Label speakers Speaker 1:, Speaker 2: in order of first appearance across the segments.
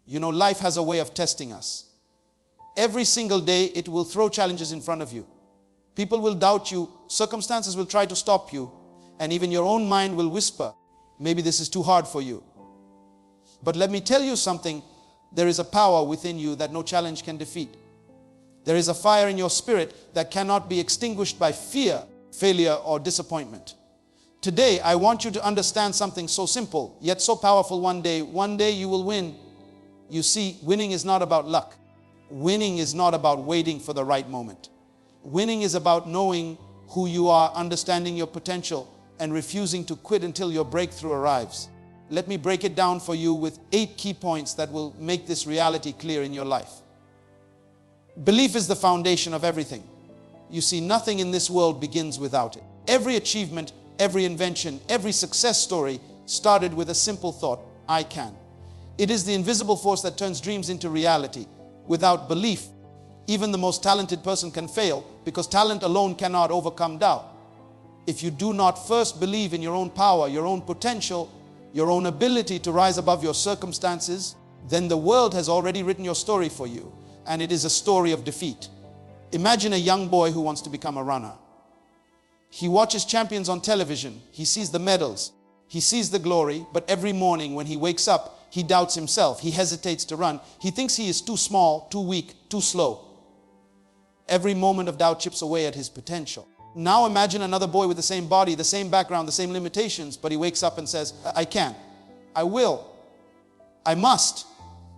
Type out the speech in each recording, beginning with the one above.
Speaker 1: You know, life has a way of testing us. Every single day, it will throw challenges in front of you. People will doubt you. Circumstances will try to stop you. And even your own mind will whisper, maybe this is too hard for you. But let me tell you something. There is a power within you that no challenge can defeat. There is a fire in your spirit that cannot be extinguished by fear, failure, or disappointment. Today, I want you to understand something so simple, yet so powerful. One day you will win. You see, winning is not about luck. Winning is not about waiting for the right moment. Winning is about knowing who you are, understanding your potential, and refusing to quit until your breakthrough arrives. Let me break it down for you with 8 key points that will make this reality clear in your life. Belief is the foundation of everything. You see, nothing in this world begins without it. Every achievement, every invention, every success story started with a simple thought: I can. It is the invisible force that turns dreams into reality. Without belief, even the most talented person can fail, because talent alone cannot overcome doubt. If you do not first believe in your own power, your own potential, your own ability to rise above your circumstances, then the world has already written your story for you, and it is a story of defeat. Imagine a young boy who wants to become a runner. He watches champions on television. He sees the medals. He sees the glory, but every morning when he wakes up, he doubts himself. He hesitates to run. He thinks he is too small, too weak, too slow. Every moment of doubt chips away at his potential. Now imagine another boy with the same body, the same background, the same limitations, but he wakes up and says, I can, I will, I must.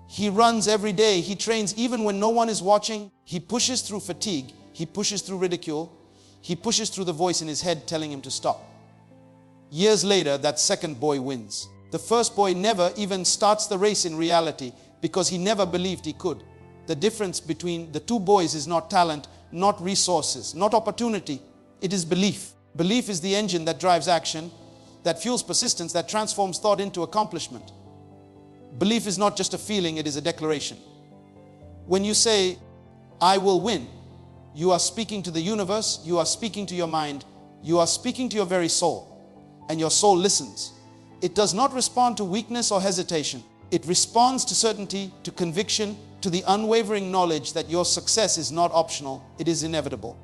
Speaker 1: He runs every day. He trains even when no one is watching. He pushes through fatigue. He pushes through ridicule. He pushes through the voice in his head telling him to stop. Years later, that second boy wins. The first boy never even starts the race in reality because he never believed he could. The difference between the two boys is not talent, not resources, not opportunity. It is belief. Belief is the engine that drives action, that fuels persistence, that transforms thought into accomplishment. Belief is not just a feeling, it is a declaration. When you say, I will win, you are speaking to the universe, you are speaking to your mind, you are speaking to your very soul, and your soul listens. It does not respond to weakness or hesitation. It responds to certainty, to conviction, to the unwavering knowledge that your success is not optional, it is inevitable.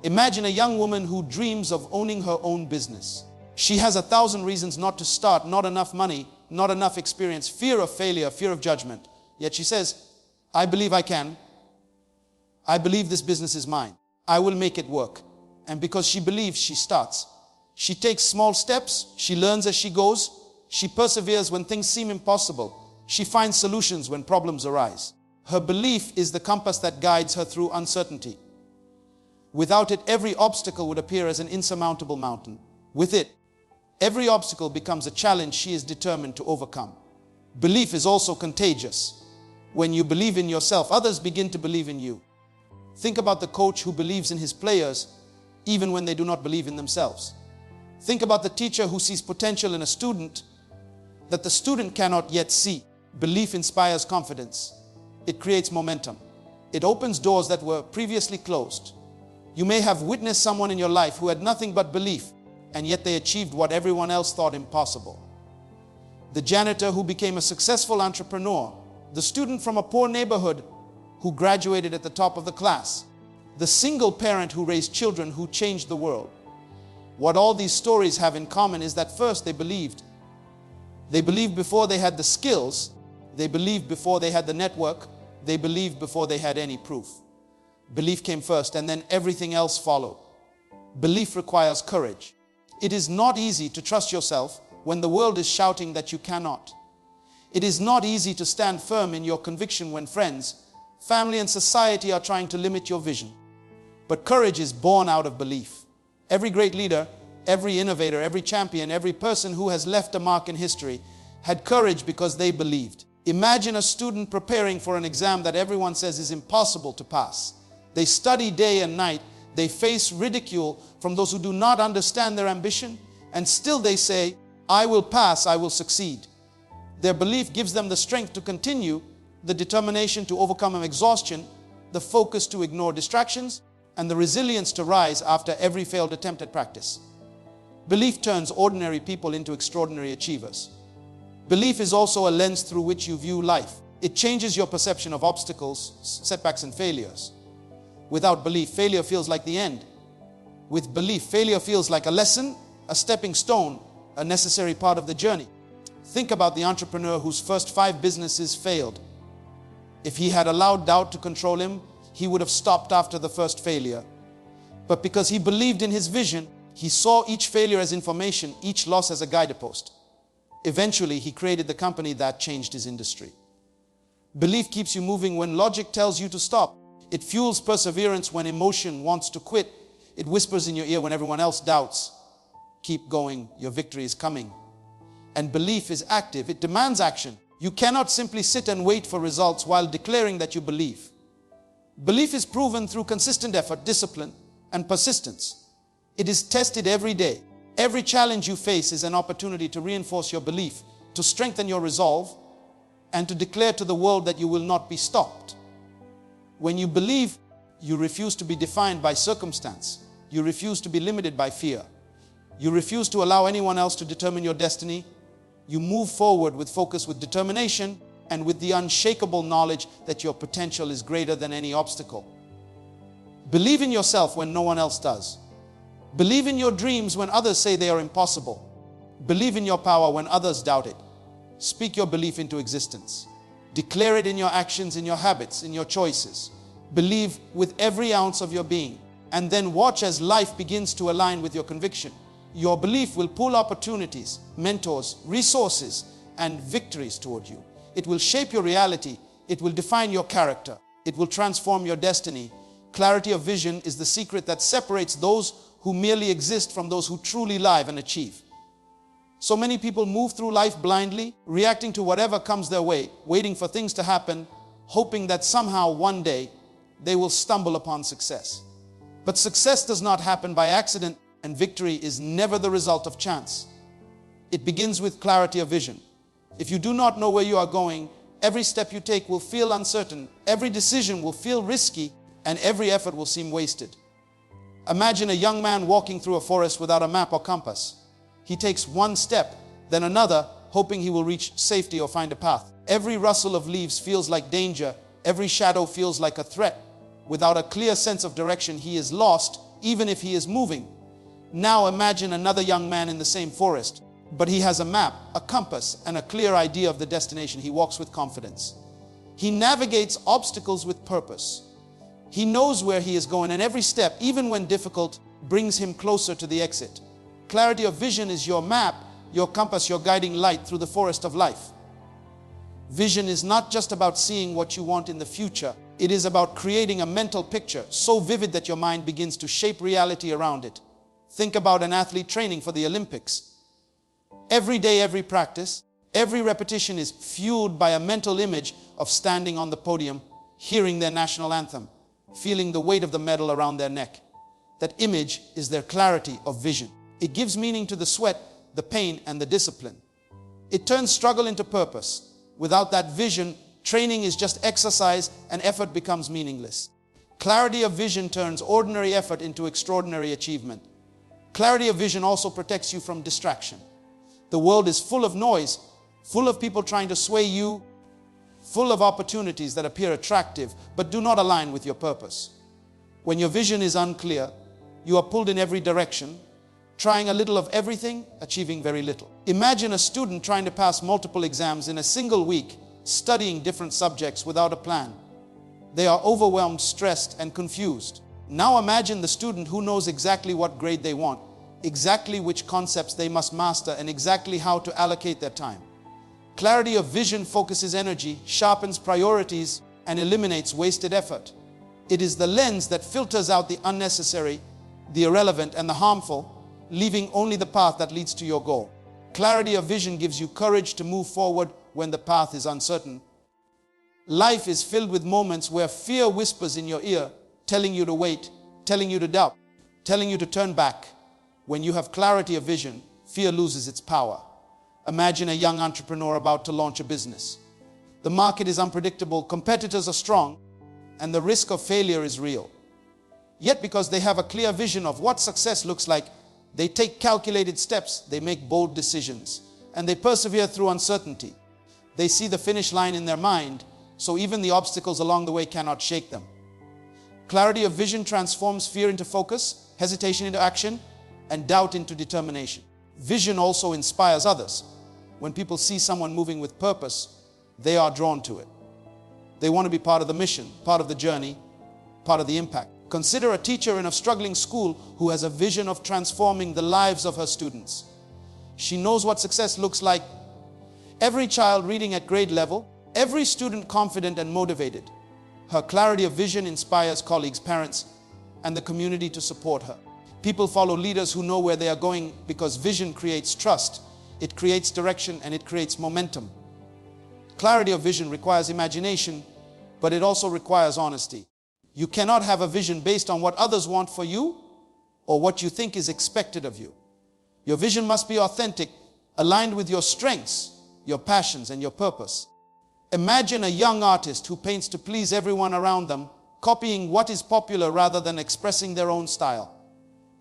Speaker 1: Imagine a young woman who dreams of owning her own business. She has 1,000 reasons not to start: not enough money, not enough experience, fear of failure, fear of judgment. Yet she says, I believe I can. I believe this business is mine. I will make it work. And because she believes, she starts. She takes small steps. She learns as she goes. She perseveres when things seem impossible. She finds solutions when problems arise. Her belief is the compass that guides her through uncertainty. Without it, every obstacle would appear as an insurmountable mountain. With it, every obstacle becomes a challenge she is determined to overcome. Belief is also contagious. When you believe in yourself, others begin to believe in you. Think about the coach who believes in his players even when they do not believe in themselves. Think about the teacher who sees potential in a student that the student cannot yet see. Belief inspires confidence. It creates momentum. It opens doors that were previously closed. You may have witnessed someone in your life who had nothing but belief, and yet they achieved what everyone else thought impossible. The janitor who became a successful entrepreneur, the student from a poor neighborhood who graduated at the top of the class, the single parent who raised children who changed the world. What all these stories have in common is that first they believed. They believed before they had the skills. They believed before they had the network. They believed before they had any proof. Belief came first, and then everything else followed. Belief requires courage. It is not easy to trust yourself when the world is shouting that you cannot. It is not easy to stand firm in your conviction when friends, family, and society are trying to limit your vision. But courage is born out of belief. Every great leader, every innovator, every champion, every person who has left a mark in history had courage because they believed. Imagine a student preparing for an exam that everyone says is impossible to pass. They study day and night. They face ridicule from those who do not understand their ambition, and still they say, I will pass, I will succeed. Their belief gives them the strength to continue, the determination to overcome exhaustion, the focus to ignore distractions, and the resilience to rise after every failed attempt at practice. Belief turns ordinary people into extraordinary achievers. Belief is also a lens through which you view life. It changes your perception of obstacles, setbacks, and failures. Without belief, failure feels like the end. With belief, failure feels like a lesson, a stepping stone, a necessary part of the journey. Think about the entrepreneur whose first 5 businesses failed. If he had allowed doubt to control him, he would have stopped after the first failure. But because he believed in his vision, he saw each failure as information, each loss as a guidepost. Eventually, he created the company that changed his industry. Belief keeps you moving when logic tells you to stop. It fuels perseverance when emotion wants to quit. It whispers in your ear when everyone else doubts. Keep going, your victory is coming. And belief is active. It demands action. You cannot simply sit and wait for results while declaring that you believe. Belief is proven through consistent effort, discipline, and persistence. It is tested every day. Every challenge you face is an opportunity to reinforce your belief, to strengthen your resolve, and to declare to the world that you will not be stopped. When you believe, you refuse to be defined by circumstance. You refuse to be limited by fear. You refuse to allow anyone else to determine your destiny. You move forward with focus, with determination, and with the unshakable knowledge that your potential is greater than any obstacle. Believe in yourself when no one else does. Believe in your dreams when others say they are impossible. Believe in your power when others doubt it. Speak your belief into existence. Declare it in your actions, in your habits, in your choices. Believe with every ounce of your being. And then watch as life begins to align with your conviction. Your belief will pull opportunities, mentors, resources, and victories toward you. It will shape your reality. It will define your character. It will transform your destiny. Clarity of vision is the secret that separates those who merely exist from those who truly live and achieve. So many people move through life blindly, reacting to whatever comes their way, waiting for things to happen, hoping that somehow one day they will stumble upon success. But success does not happen by accident, and victory is never the result of chance. It begins with clarity of vision. If you do not know where you are going, every step you take will feel uncertain, every decision will feel risky, and every effort will seem wasted. Imagine a young man walking through a forest without a map or compass. He takes one step, then another, hoping he will reach safety or find a path. Every rustle of leaves feels like danger. Every shadow feels like a threat. Without a clear sense of direction, he is lost, even if he is moving. Now imagine another young man in the same forest, but he has a map, a compass, and a clear idea of the destination. He walks with confidence. He navigates obstacles with purpose. He knows where he is going, and every step, even when difficult, brings him closer to the exit. Clarity of vision is your map, your compass, your guiding light through the forest of life. Vision is not just about seeing what you want in the future. It is about creating a mental picture so vivid that your mind begins to shape reality around it. Think about an athlete training for the Olympics. Every day, every practice, every repetition is fueled by a mental image of standing on the podium, hearing their national anthem, feeling the weight of the medal around their neck. That image is their clarity of vision. It gives meaning to the sweat, the pain, and the discipline. It turns struggle into purpose. Without that vision, training is just exercise and effort becomes meaningless. Clarity of vision turns ordinary effort into extraordinary achievement. Clarity of vision also protects you from distraction. The world is full of noise, full of people trying to sway you, full of opportunities that appear attractive but do not align with your purpose. When your vision is unclear, you are pulled in every direction, trying a little of everything, achieving very little. Imagine a student trying to pass multiple exams in a single week, studying different subjects without a plan. They are overwhelmed, stressed, and confused. Now imagine the student who knows exactly what grade they want, exactly which concepts they must master, and exactly how to allocate their time. Clarity of vision focuses energy, sharpens priorities, and eliminates wasted effort. It is the lens that filters out the unnecessary, the irrelevant, and the harmful, leaving only the path that leads to your goal. Clarity of vision gives you courage to move forward when the path is uncertain. Life is filled with moments where fear whispers in your ear, telling you to wait, telling you to doubt, telling you to turn back. When you have clarity of vision, fear loses its power. Imagine a young entrepreneur about to launch a business. The market is unpredictable, competitors are strong, and the risk of failure is real. Yet because they have a clear vision of what success looks like, they take calculated steps, they make bold decisions, and they persevere through uncertainty. They see the finish line in their mind, so even the obstacles along the way cannot shake them. Clarity of vision transforms fear into focus, hesitation into action, and doubt into determination. Vision also inspires others. When people see someone moving with purpose, they are drawn to it. They want to be part of the mission, part of the journey, part of the impact. Consider a teacher in a struggling school who has a vision of transforming the lives of her students. She knows what success looks like. Every child reading at grade level, every student confident and motivated. Her clarity of vision inspires colleagues, parents, and the community to support her. People follow leaders who know where they are going because vision creates trust, it creates direction, and it creates momentum. Clarity of vision requires imagination, but it also requires honesty. You cannot have a vision based on what others want for you or what you think is expected of you. Your vision must be authentic, aligned with your strengths, your passions, and your purpose. Imagine a young artist who paints to please everyone around them, copying what is popular rather than expressing their own style.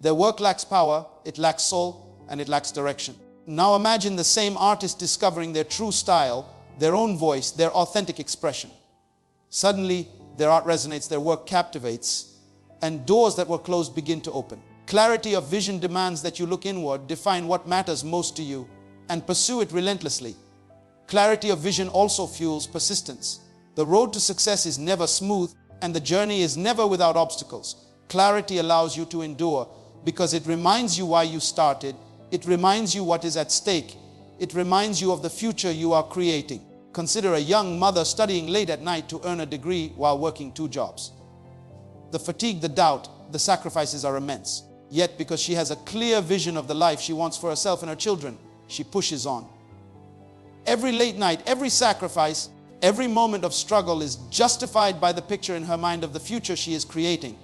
Speaker 1: Their work lacks power, it lacks soul, and it lacks direction. Now imagine the same artist discovering their true style, their own voice, their authentic expression. Suddenly, their art resonates, their work captivates, and doors that were closed begin to open. Clarity of vision demands that you look inward, define what matters most to you, and pursue it relentlessly. Clarity of vision also fuels persistence. The road to success is never smooth, and the journey is never without obstacles. Clarity allows you to endure because it reminds you why you started. It reminds you what is at stake. It reminds you of the future you are creating. Consider a young mother studying late at night to earn a degree while working 2 jobs. The fatigue, the doubt, the sacrifices are immense. Yet, because she has a clear vision of the life she wants for herself and her children, she pushes on. Every late night, every sacrifice, every moment of struggle is justified by the picture in her mind of the future she is creating.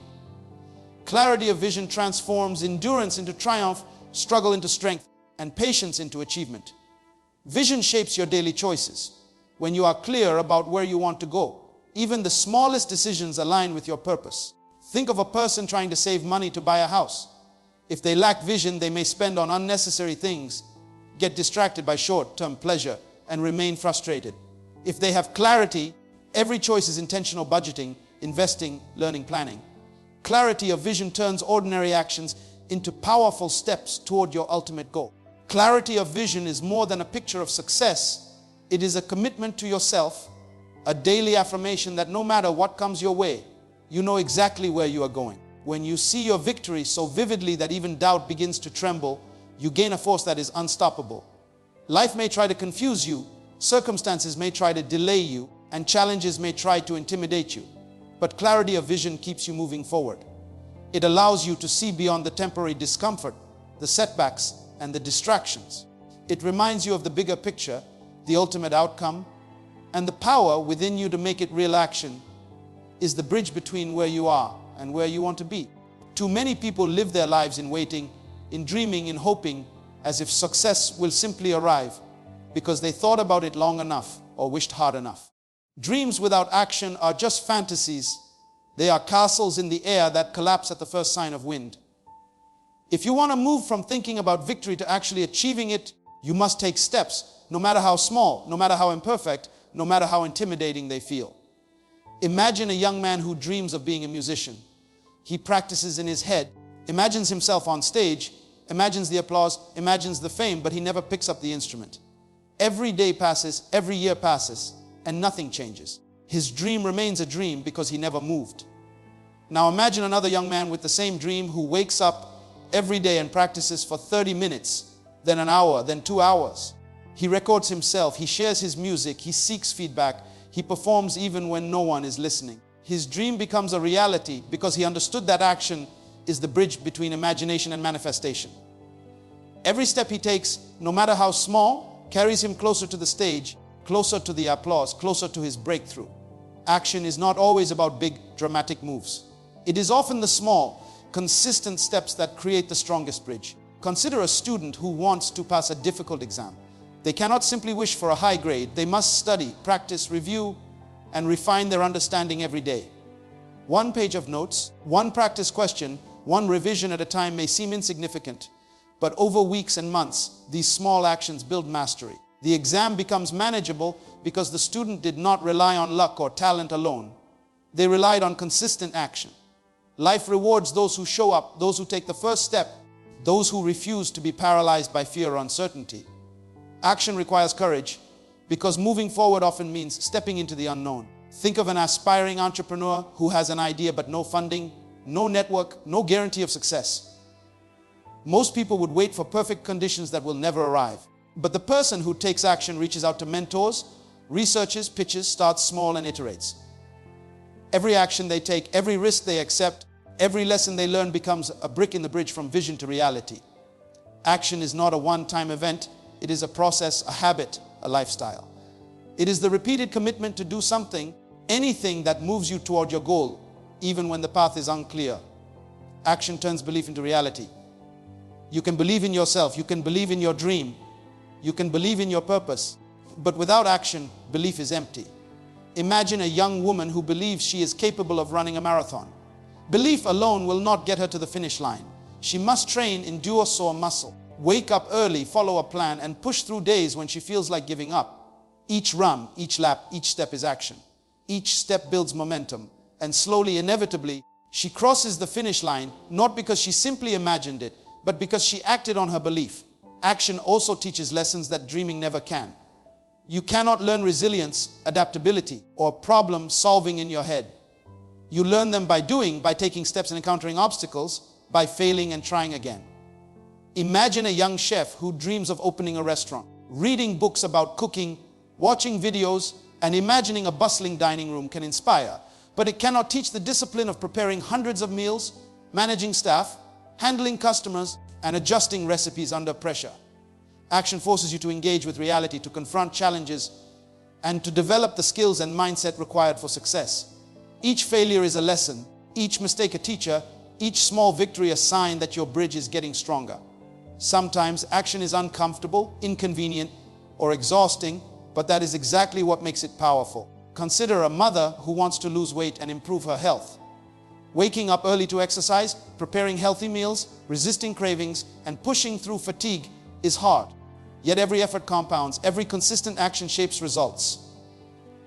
Speaker 1: Clarity of vision transforms endurance into triumph, struggle into strength, and patience into achievement. Vision shapes your daily choices. When you are clear about where you want to go, even the smallest decisions align with your purpose. Think of a person trying to save money to buy a house. If they lack vision, they may spend on unnecessary things, get distracted by short-term pleasure, and remain frustrated. If they have clarity, every choice is intentional budgeting, investing, learning, planning. Clarity of vision turns ordinary actions into powerful steps toward your ultimate goal. Clarity of vision is more than a picture of success. It is a commitment to yourself, a daily affirmation that no matter what comes your way, you know exactly where you are going. When you see your victory so vividly that even doubt begins to tremble, you gain a force that is unstoppable. Life may try to confuse you, circumstances may try to delay you, and challenges may try to intimidate you. But clarity of vision keeps you moving forward. It allows you to see beyond the temporary discomfort, the setbacks, and the distractions. It reminds you of the bigger picture, the ultimate outcome, and the power within you to make it real action is the bridge between where you are and where you want to be. Too many people live their lives in waiting, in dreaming, in hoping, as if success will simply arrive because they thought about it long enough or wished hard enough. Dreams without action are just fantasies. They are castles in the air that collapse at the first sign of wind. If you want to move from thinking about victory to actually achieving it, you must take steps, no matter how small, no matter how imperfect, no matter how intimidating they feel. Imagine a young man who dreams of being a musician. He practices in his head, imagines himself on stage, imagines the applause, imagines the fame, but he never picks up the instrument. Every day passes, every year passes, and nothing changes. His dream remains a dream because he never moved. Now imagine another young man with the same dream who wakes up every day and practices for 30 minutes, then an hour, then 2 hours. He records himself, he shares his music, he seeks feedback, he performs even when no one is listening. His dream becomes a reality because he understood that action is the bridge between imagination and manifestation. Every step he takes, no matter how small, carries him closer to the stage, closer to the applause, closer to his breakthrough. Action is not always about big, dramatic moves. It is often the small, consistent steps that create the strongest bridge. Consider a student who wants to pass a difficult exam. They cannot simply wish for a high grade. They must study, practice, review, and refine their understanding every day. 1 page of notes, 1 practice question, 1 revision at a time may seem insignificant, but over weeks and months, these small actions build mastery. The exam becomes manageable because the student did not rely on luck or talent alone. They relied on consistent action. Life rewards those who show up, those who take the first step, those who refuse to be paralyzed by fear or uncertainty. Action requires courage because moving forward often means stepping into the unknown. Think of an aspiring entrepreneur who has an idea but no funding, no network, no guarantee of success. Most people would wait for perfect conditions that will never arrive. But the person who takes action reaches out to mentors, researches, pitches, starts small and iterates. Every action they take, every risk they accept, every lesson they learn becomes a brick in the bridge from vision to reality. Action is not a one-time event. It is a process, a habit, a lifestyle. It is the repeated commitment to do something, anything that moves you toward your goal, even when the path is unclear. Action turns belief into reality. You can believe in yourself, you can believe in your dream, you can believe in your purpose, but without action, belief is empty. Imagine a young woman who believes she is capable of running a marathon. Belief alone will not get her to the finish line. She must train, endure sore muscle, wake up early, follow a plan, and push through days when she feels like giving up. Each run, each lap, each step is action. Each step builds momentum, and slowly, inevitably, she crosses the finish line, not because she simply imagined it, but because she acted on her belief. Action also teaches lessons that dreaming never can. You cannot learn resilience, adaptability, or problem solving in your head. You learn them by doing, by taking steps and encountering obstacles, by failing and trying again. Imagine a young chef who dreams of opening a restaurant, reading books about cooking, watching videos, and imagining a bustling dining room can inspire, but it cannot teach the discipline of preparing hundreds of meals, managing staff, handling customers, and adjusting recipes under pressure. Action forces you to engage with reality, to confront challenges, and to develop the skills and mindset required for success. Each failure is a lesson, each mistake a teacher, each small victory a sign that your bridge is getting stronger. Sometimes action is uncomfortable, inconvenient, or exhausting, but that is exactly what makes it powerful. Consider a mother who wants to lose weight and improve her health. Waking up early to exercise, preparing healthy meals, resisting cravings, and pushing through fatigue is hard. Yet every effort compounds, every consistent action shapes results.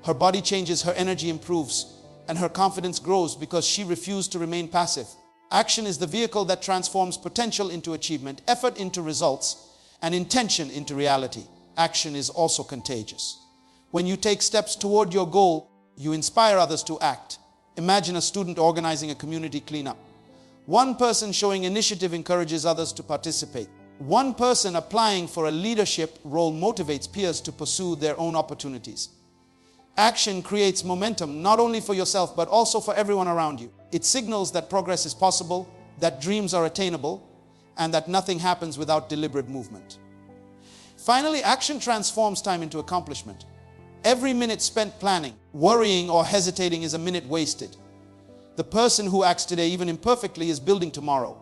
Speaker 1: Her body changes, her energy improves, and her confidence grows because she refused to remain passive. Action is the vehicle that transforms potential into achievement, effort into results, and intention into reality. Action is also contagious. When you take steps toward your goal, you inspire others to act. Imagine a student organizing a community cleanup. One person showing initiative encourages others to participate. One person applying for a leadership role motivates peers to pursue their own opportunities. Action creates momentum not only for yourself but also for everyone around you. It signals that progress is possible, that dreams are attainable, and that nothing happens without deliberate movement. Finally, action transforms time into accomplishment. Every minute spent planning, worrying, or hesitating is a minute wasted. The person who acts today, even imperfectly, is building tomorrow.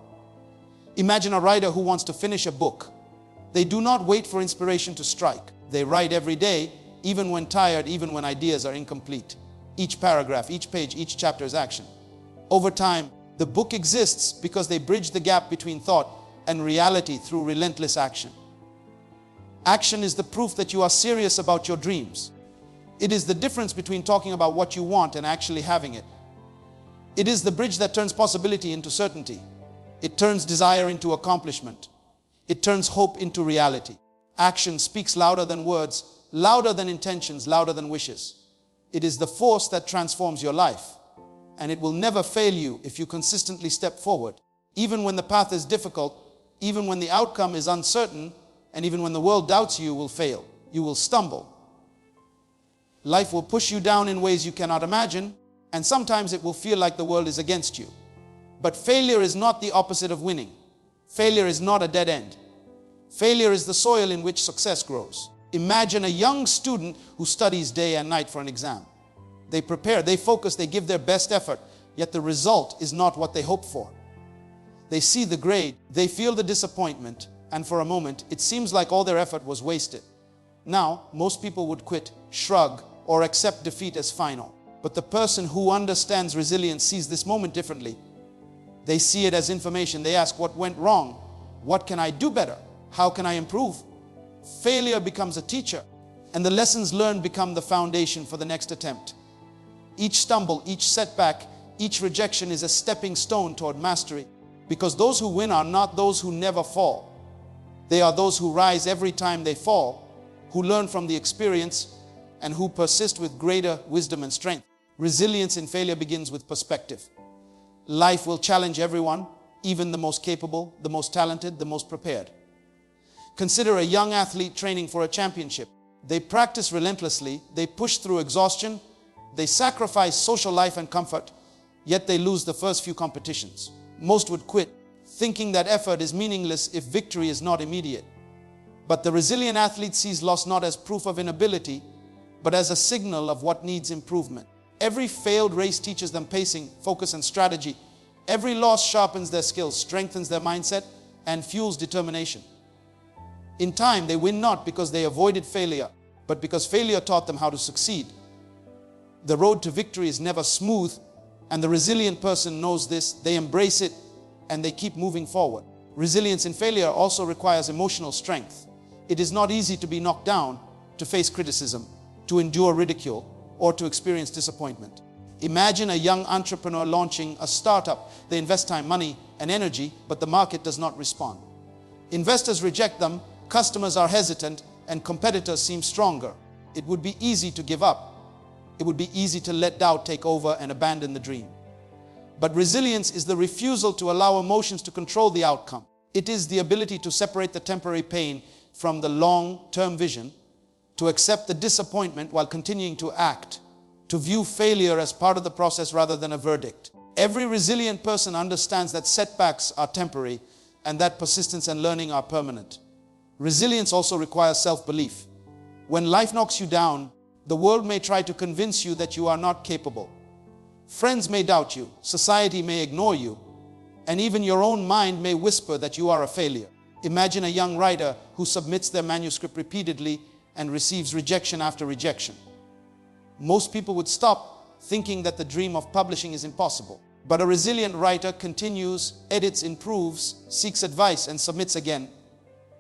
Speaker 1: Imagine a writer who wants to finish a book. They do not wait for inspiration to strike. They write every day, even when tired, even when ideas are incomplete. Each paragraph, each page, each chapter is action. Over time, the book exists because they bridge the gap between thought and reality through relentless action. Action is the proof that you are serious about your dreams. It is the difference between talking about what you want and actually having it. It is the bridge that turns possibility into certainty. It turns desire into accomplishment. It turns hope into reality. Action speaks louder than words, louder than intentions, louder than wishes. It is the force that transforms your life, and it will never fail you if you consistently step forward. Even when the path is difficult, even when the outcome is uncertain, and even when the world doubts you, you will fail. You will stumble. Life will push you down in ways you cannot imagine, and sometimes it will feel like the world is against you. But failure is not the opposite of winning. Failure is not a dead end. Failure is the soil in which success grows. Imagine a young student who studies day and night for an exam. They prepare, they focus, they give their best effort, yet the result is not what they hoped for. They see the grade, they feel the disappointment, and for a moment, it seems like all their effort was wasted. Now, most people would quit, shrug, or accept defeat as final. But the person who understands resilience sees this moment differently. They see it as information. They ask, what went wrong? What can I do better? How can I improve? Failure becomes a teacher, and the lessons learned become the foundation for the next attempt. Each stumble, each setback, each rejection is a stepping stone toward mastery, because those who win are not those who never fall. They are those who rise every time they fall, who learn from the experience, and who persist with greater wisdom and strength. Resilience in failure begins with perspective. Life will challenge everyone, even the most capable, the most talented, the most prepared. Consider a young athlete training for a championship. They practice relentlessly, they push through exhaustion, they sacrifice social life and comfort, yet they lose the first few competitions. Most would quit, thinking that effort is meaningless if victory is not immediate. But the resilient athlete sees loss not as proof of inability, but as a signal of what needs improvement. Every failed race teaches them pacing, focus, and strategy. Every loss sharpens their skills, strengthens their mindset, and fuels determination. In time, they win not because they avoided failure, but because failure taught them how to succeed. The road to victory is never smooth, and the resilient person knows this. They embrace it, and they keep moving forward. Resilience in failure also requires emotional strength. It is not easy to be knocked down, to face criticism, to endure ridicule, or to experience disappointment. Imagine a young entrepreneur launching a startup. They invest time, money, and energy, but the market does not respond. Investors reject them, customers are hesitant, and competitors seem stronger. It would be easy to give up. It would be easy to let doubt take over and abandon the dream. But resilience is the refusal to allow emotions to control the outcome. It is the ability to separate the temporary pain from the long-term vision, to accept the disappointment while continuing to act, to view failure as part of the process rather than a verdict. Every resilient person understands that setbacks are temporary and that persistence and learning are permanent. Resilience also requires self-belief. When life knocks you down, the world may try to convince you that you are not capable. Friends may doubt you, society may ignore you, and even your own mind may whisper that you are a failure. Imagine a young writer who submits their manuscript repeatedly and receives rejection after rejection. Most people would stop, thinking that the dream of publishing is impossible. But a resilient writer continues, edits, improves, seeks advice, and submits again.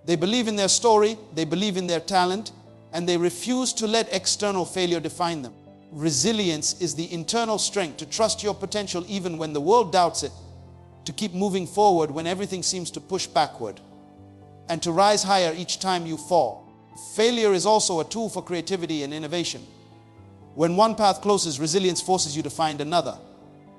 Speaker 1: They believe in their story, they believe in their talent, and they refuse to let external failure define them. Resilience is the internal strength to trust your potential even when the world doubts it, to keep moving forward when everything seems to push backward, and to rise higher each time you fall. Failure is also a tool for creativity and innovation. When one path closes, resilience forces you to find another.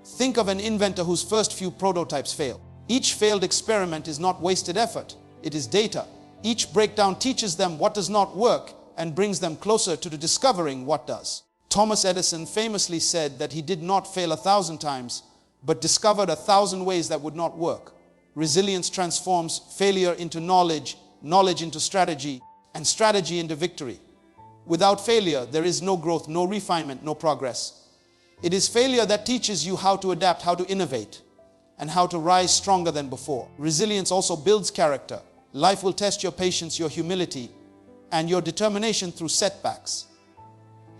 Speaker 1: Think of an inventor whose first few prototypes fail. Each failed experiment is not wasted effort, it is data. Each breakdown teaches them what does not work and brings them closer to discovering what does. Thomas Edison famously said that he did not fail 1,000 times, but discovered 1,000 ways that would not work. Resilience transforms failure into knowledge, knowledge into strategy, and strategy into victory. Without failure, there is no growth, no refinement, no progress. It is failure that teaches you how to adapt, how to innovate, and how to rise stronger than before. Resilience also builds character. Life will test your patience, your humility, and your determination through setbacks.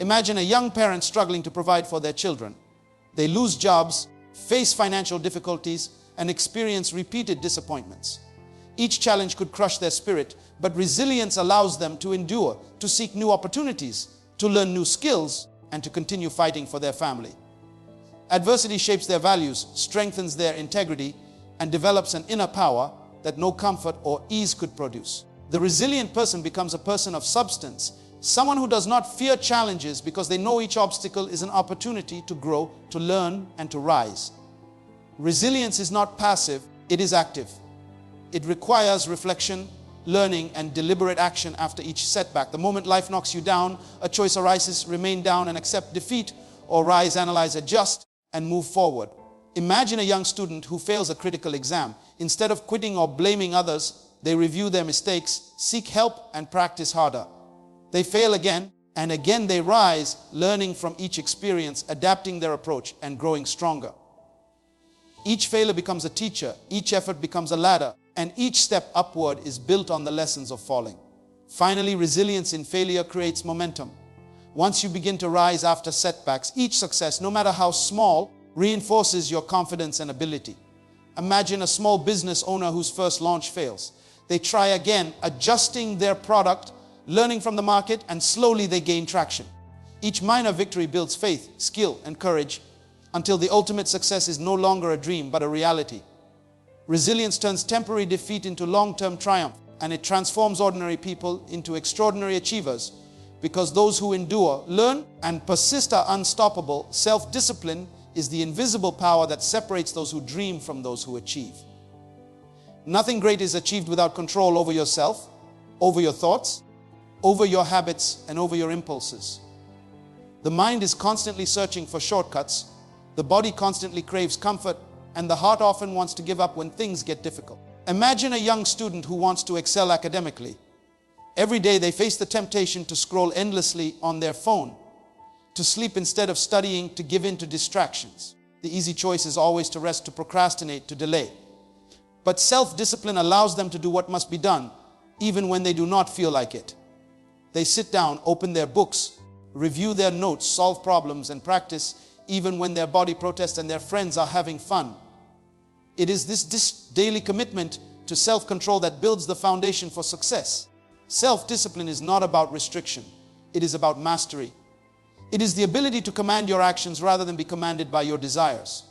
Speaker 1: Imagine a young parent struggling to provide for their children. They lose jobs, face financial difficulties, and experience repeated disappointments. Each challenge could crush their spirit, but resilience allows them to endure, to seek new opportunities, to learn new skills, and to continue fighting for their family. Adversity shapes their values, strengthens their integrity, and develops an inner power that no comfort or ease could produce. The resilient person becomes a person of substance, someone who does not fear challenges because they know each obstacle is an opportunity to grow, to learn, and to rise. Resilience is not passive, it is active. It requires reflection, learning, and deliberate action after each setback. The moment life knocks you down, a choice arises: remain down and accept defeat, or rise, analyze, adjust, and move forward. Imagine a young student who fails a critical exam. Instead of quitting or blaming others, they review their mistakes, seek help, and practice harder. They fail again, and again they rise, learning from each experience, adapting their approach, and growing stronger. Each failure becomes a teacher, each effort becomes a ladder, and each step upward is built on the lessons of falling. Finally, resilience in failure creates momentum. Once you begin to rise after setbacks, each success, no matter how small, reinforces your confidence and ability. Imagine a small business owner whose first launch fails. They try again, adjusting their product, learning from the market, and slowly they gain traction. Each minor victory builds faith, skill, and courage until the ultimate success is no longer a dream but a reality. Resilience turns temporary defeat into long-term triumph, and it transforms ordinary people into extraordinary achievers, because those who endure, learn, and persist are unstoppable. Self-discipline is the invisible power that separates those who dream from those who achieve. Nothing great is achieved without control over yourself, over your thoughts, over your habits, and over your impulses. The mind is constantly searching for shortcuts, the body constantly craves comfort, and the heart often wants to give up when things get difficult. Imagine a young student who wants to excel academically. Every day they face the temptation to scroll endlessly on their phone, to sleep instead of studying, to give in to distractions. The easy choice is always to rest, to procrastinate, to delay. But self-discipline allows them to do what must be done, even when they do not feel like it. They sit down, open their books, review their notes, solve problems, and practice even when their body protests and their friends are having fun. It is this daily commitment to self-control that builds the foundation for success. Self-discipline is not about restriction. It is about mastery. It is the ability to command your actions rather than be commanded by your desires.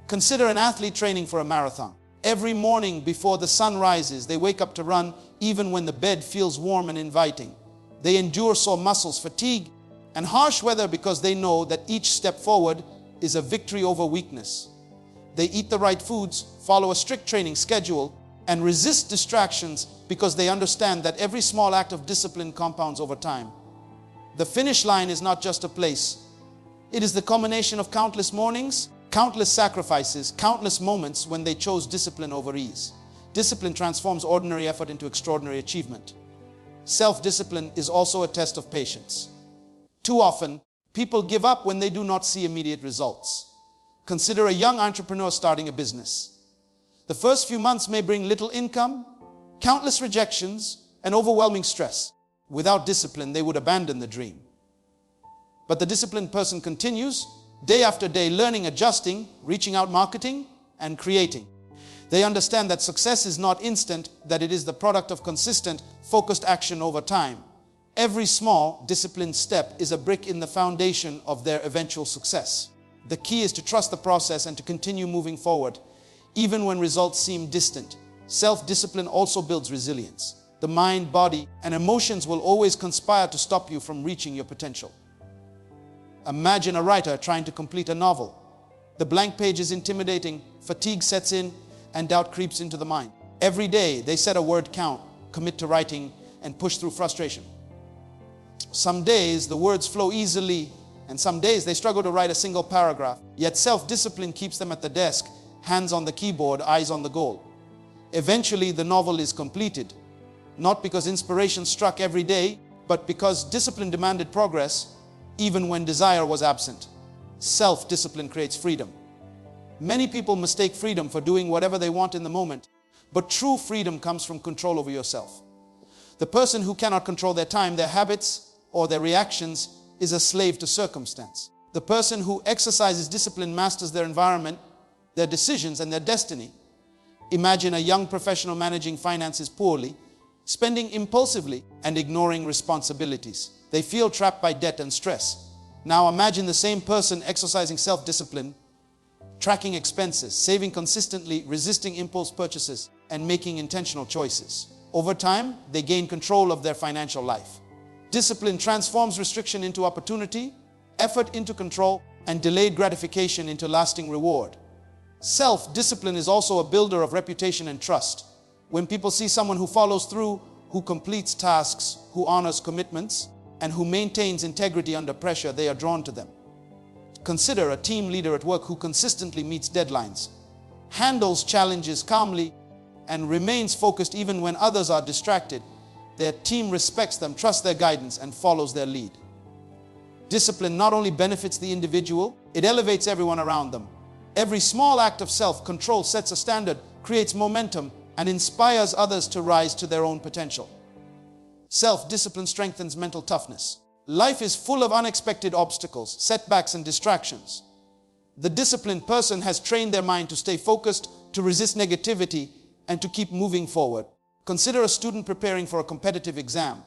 Speaker 1: Consider an athlete training for a marathon. Every morning before the sun rises, they wake up to run even when the bed feels warm and inviting. They endure sore muscles, fatigue, and harsh weather because they know that each step forward is a victory over weakness. They eat the right foods, follow a strict training schedule, and resist distractions because they understand that every small act of discipline compounds over time. The finish line is not just a place. It is the culmination of countless mornings, countless sacrifices, countless moments when they chose discipline over ease. Discipline transforms ordinary effort into extraordinary achievement. Self-discipline is also a test of patience. Too often, people give up when they do not see immediate results. Consider a young entrepreneur starting a business. The first few months may bring little income, countless rejections, and overwhelming stress. Without discipline, they would abandon the dream. But the disciplined person continues, day after day, learning, adjusting, reaching out, marketing, and creating. They understand that success is not instant, that it is the product of consistent, focused action over time. Every small, disciplined step is a brick in the foundation of their eventual success. The key is to trust the process and to continue moving forward, even when results seem distant. Self-discipline also builds resilience. The mind, body, and emotions will always conspire to stop you from reaching your potential. Imagine a writer trying to complete a novel. The blank page is intimidating, fatigue sets in, and doubt creeps into the mind. Every day, they set a word count, commit to writing, and push through frustration. Some days, the words flow easily, and some days they struggle to write a single paragraph. Yet self-discipline keeps them at the desk, hands on the keyboard, eyes on the goal. Eventually, the novel is completed, not because inspiration struck every day, but because discipline demanded progress, even when desire was absent. Self-discipline creates freedom. Many people mistake freedom for doing whatever they want in the moment, but true freedom comes from control over yourself. The person who cannot control their time, their habits, or their reactions is a slave to circumstance. The person who exercises discipline masters their environment, their decisions, and their destiny. Imagine a young professional managing finances poorly, spending impulsively, and ignoring responsibilities. They feel trapped by debt and stress. Now imagine the same person exercising self-discipline, tracking expenses, saving consistently, resisting impulse purchases, and making intentional choices. Over time, they gain control of their financial life. Discipline transforms restriction into opportunity, effort into control, and delayed gratification into lasting reward. Self-discipline is also a builder of reputation and trust. When people see someone who follows through, who completes tasks, who honors commitments, and who maintains integrity under pressure, they are drawn to them. Consider a team leader at work who consistently meets deadlines, handles challenges calmly, and remains focused even when others are distracted. Their team respects them, trusts their guidance, and follows their lead. Discipline not only benefits the individual, it elevates everyone around them. Every small act of self-control sets a standard, creates momentum, and inspires others to rise to their own potential. Self-discipline strengthens mental toughness. Life is full of unexpected obstacles, setbacks, and distractions. The disciplined person has trained their mind to stay focused, to resist negativity, and to keep moving forward. Consider a student preparing for a competitive exam.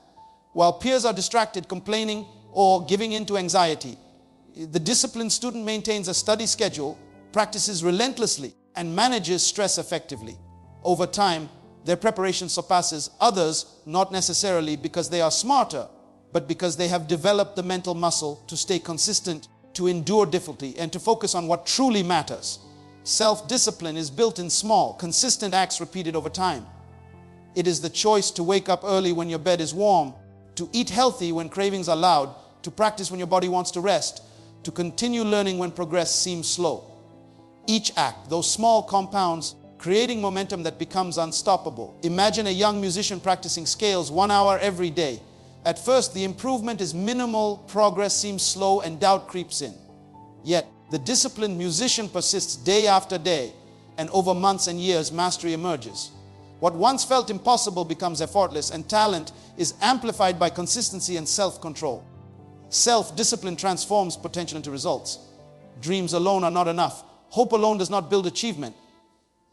Speaker 1: While peers are distracted, complaining, or giving in to anxiety, the disciplined student maintains a study schedule, practices relentlessly, and manages stress effectively. Over time, their preparation surpasses others, not necessarily because they are smarter, but because they have developed the mental muscle to stay consistent, to endure difficulty, and to focus on what truly matters. Self-discipline is built in small, consistent acts repeated over time. It is the choice to wake up early when your bed is warm, to eat healthy when cravings are loud, to practice when your body wants to rest, to continue learning when progress seems slow. Each act, those small compounds, creating momentum that becomes unstoppable. Imagine a young musician practicing scales 1 hour every day. At first, the improvement is minimal, progress seems slow, and doubt creeps in. Yet, the disciplined musician persists day after day, and over months and years, mastery emerges. What once felt impossible becomes effortless, and talent is amplified by consistency and self-control. Self-discipline transforms potential into results. Dreams alone are not enough. Hope alone does not build achievement.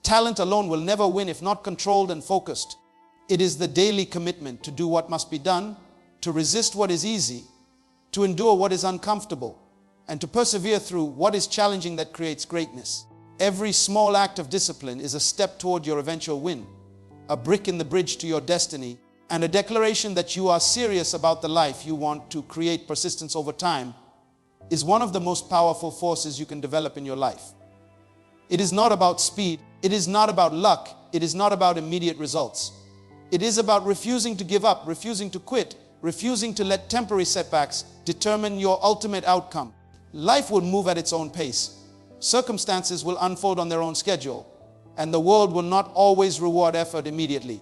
Speaker 1: Talent alone will never win if not controlled and focused. It is the daily commitment to do what must be done, to resist what is easy, to endure what is uncomfortable, and to persevere through what is challenging that creates greatness. Every small act of discipline is a step toward your eventual win, a brick in the bridge to your destiny, and a declaration that you are serious about the life you want to create. Persistence over time is one of the most powerful forces you can develop in your life. It is not about speed. It is not about luck. It is not about immediate results. It is about refusing to give up, refusing to quit, refusing to let temporary setbacks determine your ultimate outcome. Life will move at its own pace. Circumstances will unfold on their own schedule, and the world will not always reward effort immediately.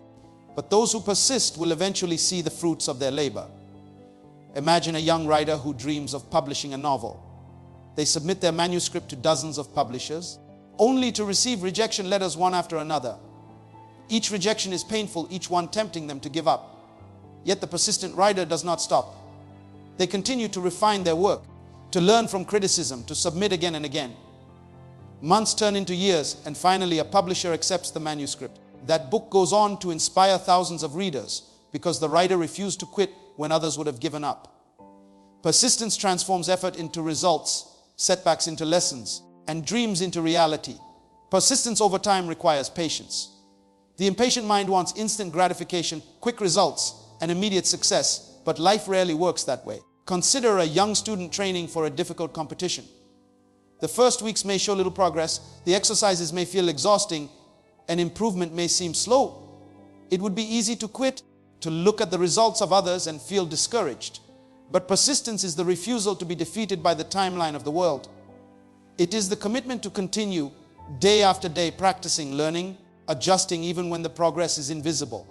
Speaker 1: But those who persist will eventually see the fruits of their labor. Imagine a young writer who dreams of publishing a novel. They submit their manuscript to dozens of publishers, only to receive rejection letters one after another. Each rejection is painful, each one tempting them to give up. Yet the persistent writer does not stop. They continue to refine their work, to learn from criticism, to submit again and again. Months turn into years, and finally a publisher accepts the manuscript. That book goes on to inspire thousands of readers because the writer refused to quit when others would have given up. Persistence transforms effort into results, setbacks into lessons, and dreams into reality. Persistence over time requires patience. The impatient mind wants instant gratification, quick results, and immediate success, but life rarely works that way. Consider a young student training for a difficult competition. The first weeks may show little progress, the exercises may feel exhausting, and improvement may seem slow. It would be easy to quit, to look at the results of others and feel discouraged. But persistence is the refusal to be defeated by the timeline of the world. It is the commitment to continue day after day, practicing, learning, adjusting even when the progress is invisible.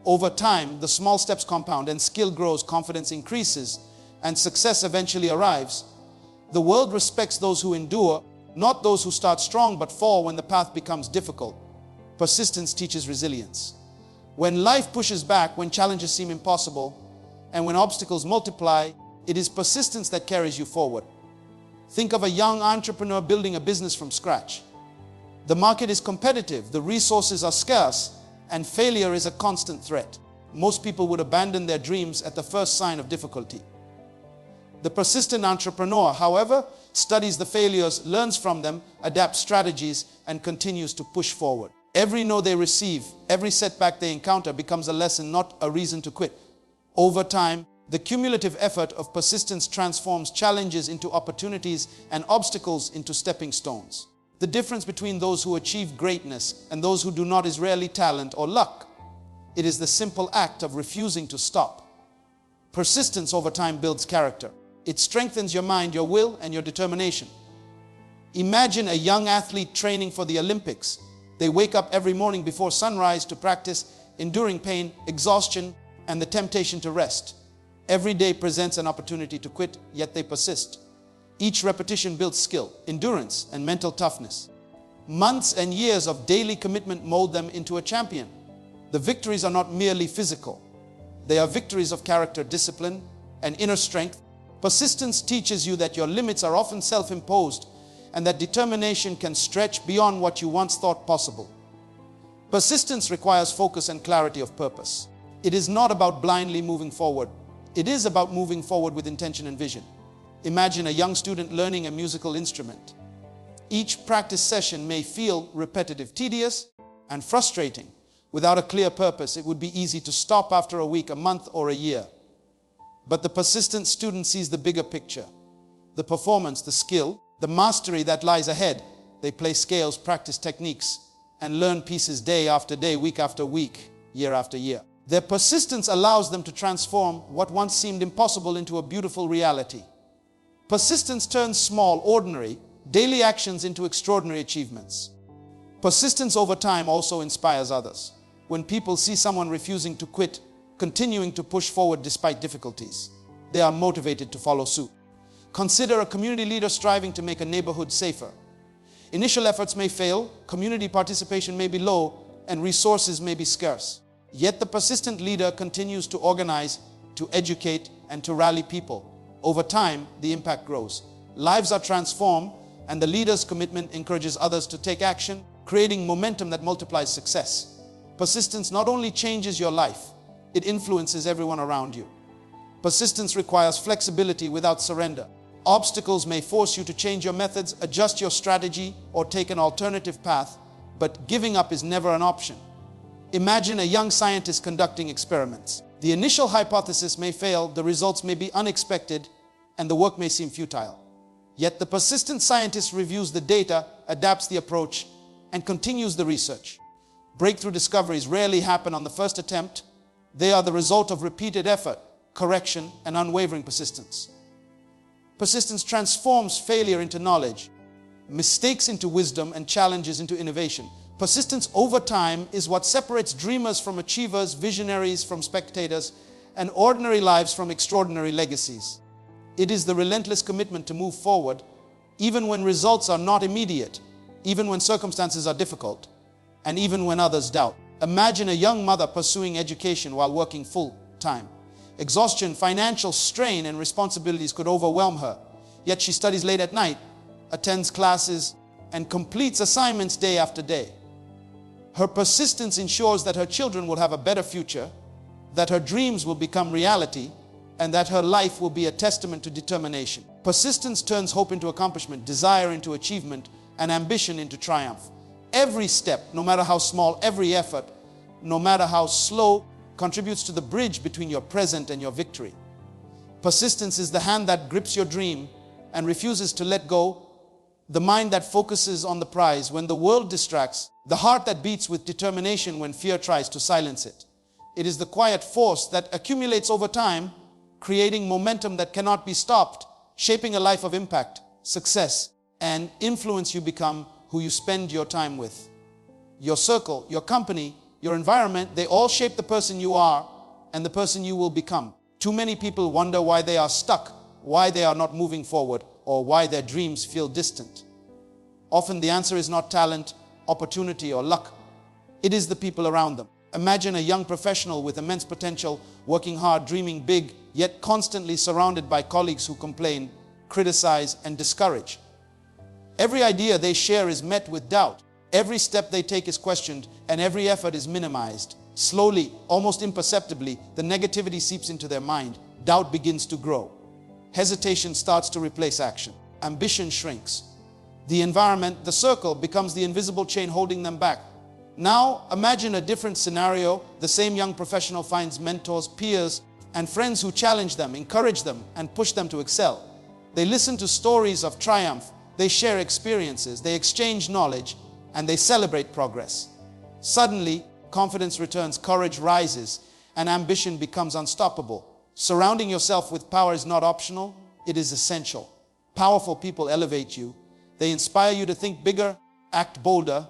Speaker 1: Over time, the small steps compound and skill grows, confidence increases, and success eventually arrives. The world respects those who endure, not those who start strong but fall when the path becomes difficult. Persistence teaches resilience. When life pushes back, when challenges seem impossible, and when obstacles multiply, it is persistence that carries you forward. Think of a young entrepreneur building a business from scratch. The market is competitive, the resources are scarce, and failure is a constant threat. Most people would abandon their dreams at the first sign of difficulty. The persistent entrepreneur, however, studies the failures, learns from them, adapts strategies, and continues to push forward. Every no they receive, every setback they encounter becomes a lesson, not a reason to quit. Over time, the cumulative effort of persistence transforms challenges into opportunities and obstacles into stepping stones. The difference between those who achieve greatness and those who do not is rarely talent or luck. It is the simple act of refusing to stop. Persistence over time builds character. It strengthens your mind, your will, and your determination. Imagine a young athlete training for the Olympics. They wake up every morning before sunrise to practice, enduring pain, exhaustion, and the temptation to rest. Every day presents an opportunity to quit, yet they persist. Each repetition builds skill, endurance, and mental toughness. Months and years of daily commitment mold them into a champion. The victories are not merely physical. They are victories of character, discipline, and inner strength. Persistence teaches you that your limits are often self-imposed and that determination can stretch beyond what you once thought possible. Persistence requires focus and clarity of purpose. It is not about blindly moving forward, It is about moving forward with intention and vision. Imagine a young student learning a musical instrument. Each practice session may feel repetitive, tedious, and frustrating. Without a clear purpose, it would be easy to stop after a week, a month, or a year. But the persistent student sees the bigger picture, the performance, the skill, the mastery that lies ahead. They play scales, practice techniques, and learn pieces day after day, week after week, year after year. Their persistence allows them to transform what once seemed impossible into a beautiful reality. Persistence turns small, ordinary, daily actions into extraordinary achievements. Persistence over time also inspires others. When people see someone refusing to quit, continuing to push forward despite difficulties, they are motivated to follow suit. Consider a community leader striving to make a neighborhood safer. Initial efforts may fail, community participation may be low, and resources may be scarce. Yet the persistent leader continues to organize, to educate, and to rally people. Over time, the impact grows. Lives are transformed, and the leader's commitment encourages others to take action, creating momentum that multiplies success. Persistence not only changes your life, it influences everyone around you. Persistence requires flexibility without surrender. Obstacles may force you to change your methods, adjust your strategy, or take an alternative path, but giving up is never an option. Imagine a young scientist conducting experiments. The initial hypothesis may fail, the results may be unexpected, and the work may seem futile. Yet the persistent scientist reviews the data, adapts the approach, and continues the research. Breakthrough discoveries rarely happen on the first attempt. They are the result of repeated effort, correction, and unwavering persistence. Persistence transforms failure into knowledge, mistakes into wisdom, and challenges into innovation. Persistence over time is what separates dreamers from achievers, visionaries from spectators, and ordinary lives from extraordinary legacies. It is the relentless commitment to move forward, even when results are not immediate, even when circumstances are difficult, and even when others doubt. Imagine a young mother pursuing education while working full-time. Exhaustion, financial strain, and responsibilities could overwhelm her. Yet she studies late at night, attends classes, and completes assignments day after day. Her persistence ensures that her children will have a better future, that her dreams will become reality, and that her life will be a testament to determination. Persistence turns hope into accomplishment, desire into achievement, and ambition into triumph. Every step, no matter how small, every effort, no matter how slow, contributes to the bridge between your present and your victory. Persistence is the hand that grips your dream and refuses to let go, the mind that focuses on the prize when the world distracts, the heart that beats with determination when fear tries to silence it. It is the quiet force that accumulates over time, creating momentum that cannot be stopped, shaping a life of impact, success, and influence. You become who you spend your time with. Your circle, your company, your environment, they all shape the person you are and the person you will become. Too many people wonder why they are stuck, why they are not moving forward, or why their dreams feel distant. Often the answer is not talent, opportunity, or luck. It is the people around them. Imagine a young professional with immense potential, working hard, dreaming big, yet constantly surrounded by colleagues who complain, criticize, and discourage. Every idea they share is met with doubt. Every step they take is questioned, and every effort is minimized. Slowly, almost imperceptibly, the negativity seeps into their mind. Doubt begins to grow. Hesitation starts to replace action. Ambition shrinks. The environment, the circle, becomes the invisible chain holding them back. Now, imagine a different scenario. The same young professional finds mentors, peers, and friends who challenge them, encourage them, and push them to excel. They listen to stories of triumph. They share experiences. They exchange knowledge, and they celebrate progress. Suddenly, confidence returns, courage rises, and ambition becomes unstoppable. Surrounding yourself with power is not optional, it is essential. Powerful people elevate you. They inspire you to think bigger, act bolder,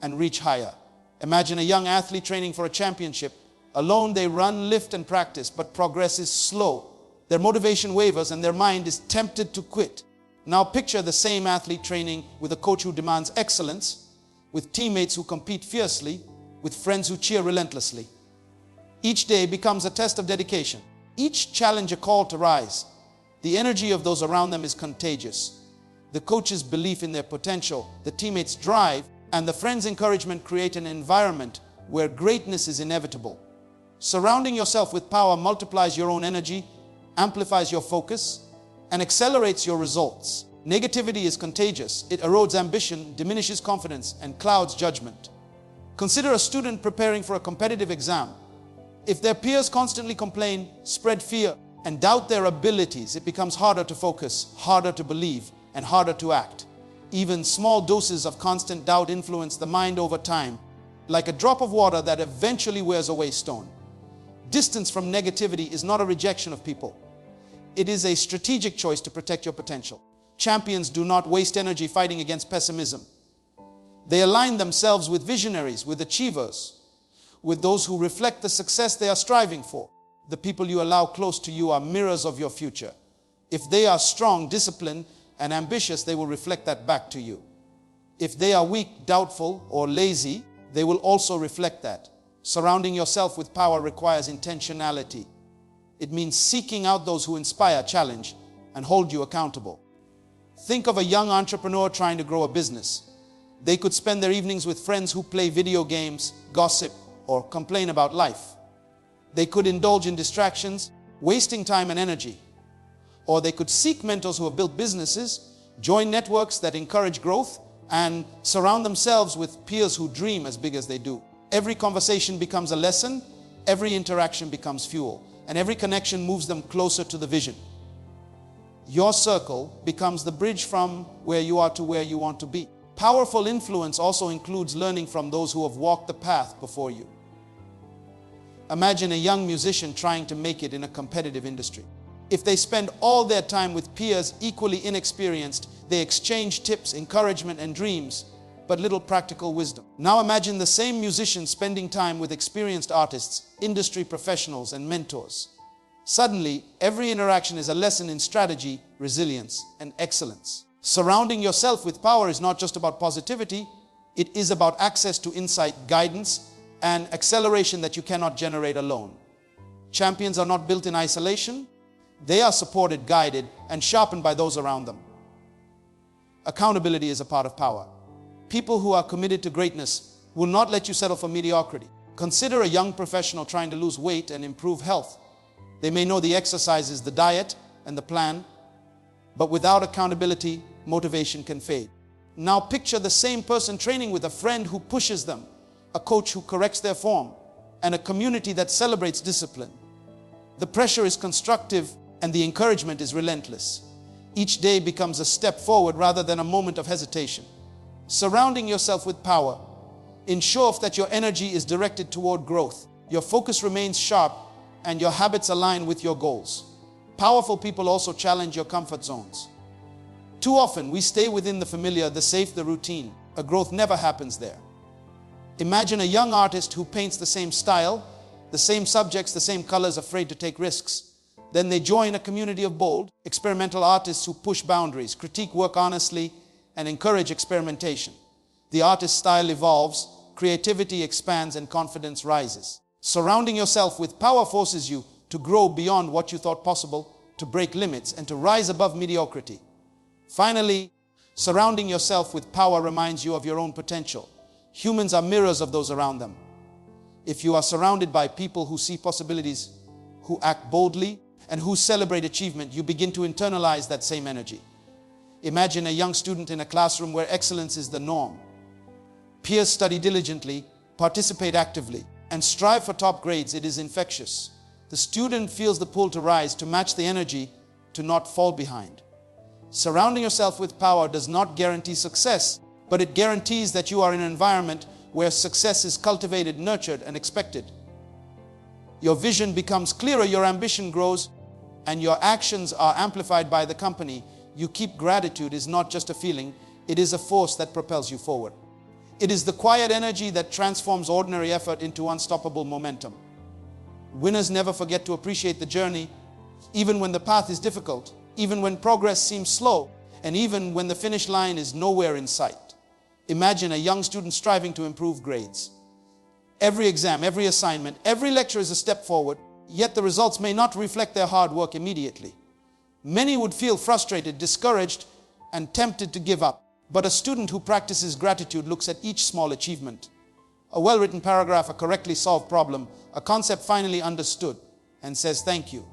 Speaker 1: and reach higher. Imagine a young athlete training for a championship. Alone they run, lift, and practice, but progress is slow. Their motivation wavers and their mind is tempted to quit. Now picture the same athlete training with a coach who demands excellence, with teammates who compete fiercely, with friends who cheer relentlessly. Each day becomes a test of dedication. Each challenge a call to rise. The energy of those around them is contagious. The coach's belief in their potential, the teammates' drive, and the friends' encouragement create an environment where greatness is inevitable. Surrounding yourself with power multiplies your own energy, amplifies your focus, and accelerates your results. Negativity is contagious. It erodes ambition, diminishes confidence, and clouds judgment. Consider a student preparing for a competitive exam. If their peers constantly complain, spread fear, and doubt their abilities, it becomes harder to focus, harder to believe, and harder to act. Even small doses of constant doubt influence the mind over time, like a drop of water that eventually wears away stone. Distance from negativity is not a rejection of people. It is a strategic choice to protect your potential. Champions do not waste energy fighting against pessimism. They align themselves with visionaries, with achievers, with those who reflect the success they are striving for. The people you allow close to you are mirrors of your future. If they are strong, disciplined, and ambitious, they will reflect that back to you. If they are weak, doubtful, or lazy, they will also reflect that. Surrounding yourself with power requires intentionality. It means seeking out those who inspire, challenge, and hold you accountable. Think of a young entrepreneur trying to grow a business. They could spend their evenings with friends who play video games, gossip, or complain about life. They could indulge in distractions, wasting time and energy. Or they could seek mentors who have built businesses, join networks that encourage growth, and surround themselves with peers who dream as big as they do. Every conversation becomes a lesson, every interaction becomes fuel, and every connection moves them closer to the vision. Your circle becomes the bridge from where you are to where you want to be. Powerful influence also includes learning from those who have walked the path before you. Imagine a young musician trying to make it in a competitive industry. If they spend all their time with peers equally inexperienced, they exchange tips, encouragement, and dreams, but little practical wisdom. Now imagine the same musician spending time with experienced artists, industry professionals, and mentors. Suddenly, every interaction is a lesson in strategy, resilience, and excellence. Surrounding yourself with power is not just about positivity, it is about access to insight, guidance, and acceleration that you cannot generate alone. Champions are not built in isolation. They are supported, guided, and sharpened by those around them. Accountability is a part of power. People who are committed to greatness will not let you settle for mediocrity. Consider a young professional trying to lose weight and improve health. They may know the exercises, the diet, and the plan, but without accountability, motivation can fade. Now picture the same person training with a friend who pushes them, a coach who corrects their form, and a community that celebrates discipline. The pressure is constructive and the encouragement is relentless. Each day becomes a step forward rather than a moment of hesitation. Surrounding yourself with power ensures that your energy is directed toward growth. Your focus remains sharp and your habits align with your goals. Powerful people also challenge your comfort zones. Too often we stay within the familiar, the safe, the routine. A growth never happens there. Imagine a young artist who paints the same style, the same subjects, the same colors, afraid to take risks. Then they join a community of bold, experimental artists who push boundaries, critique work honestly, and encourage experimentation. The artist's style evolves, creativity expands, and confidence rises. Surrounding yourself with power forces you to grow beyond what you thought possible, to break limits, and to rise above mediocrity. Finally, surrounding yourself with power reminds you of your own potential. Humans are mirrors of those around them. If you are surrounded by people who see possibilities, who act boldly, and who celebrate achievement, you begin to internalize that same energy. Imagine a young student in a classroom where excellence is the norm. Peers study diligently, participate actively, and strive for top grades. It is infectious. The student feels the pull to rise, to match the energy, to not fall behind. Surrounding yourself with power does not guarantee success, but it guarantees that you are in an environment where success is cultivated, nurtured, and expected. Your vision becomes clearer, your ambition grows, and your actions are amplified by the company you keep. Gratitude is not just a feeling, it is a force that propels you forward. It is the quiet energy that transforms ordinary effort into unstoppable momentum. Winners never forget to appreciate the journey, even when the path is difficult, even when progress seems slow, and even when the finish line is nowhere in sight. Imagine a young student striving to improve grades. Every exam, every assignment, every lecture is a step forward, yet the results may not reflect their hard work immediately. Many would feel frustrated, discouraged, and tempted to give up. But a student who practices gratitude looks at each small achievement. A well-written paragraph, a correctly solved problem, a concept finally understood, and says thank you.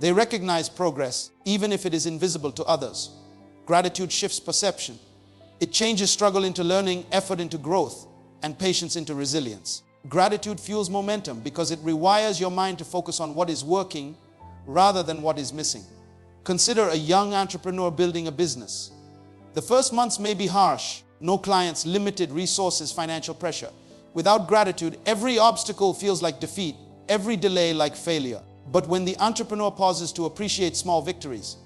Speaker 1: They recognize progress, even if it is invisible to others. Gratitude shifts perception. It changes struggle into learning, effort into growth, and patience into resilience. Gratitude fuels momentum because it rewires your mind to focus on what is working rather than what is missing. Consider a young entrepreneur building a business. The first months may be harsh. No clients, limited resources, financial pressure. Without gratitude, every obstacle feels like defeat, every delay like failure. But when the entrepreneur pauses to appreciate small victories,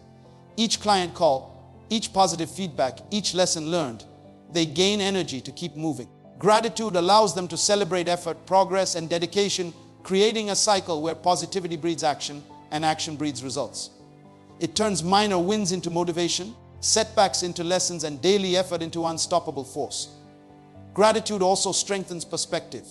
Speaker 1: each client call, each positive feedback, each lesson learned, they gain energy to keep moving. Gratitude allows them to celebrate effort, progress, and dedication, creating a cycle where positivity breeds action and action breeds results. It turns minor wins into motivation, setbacks into lessons, and daily effort into unstoppable force. Gratitude also strengthens perspective.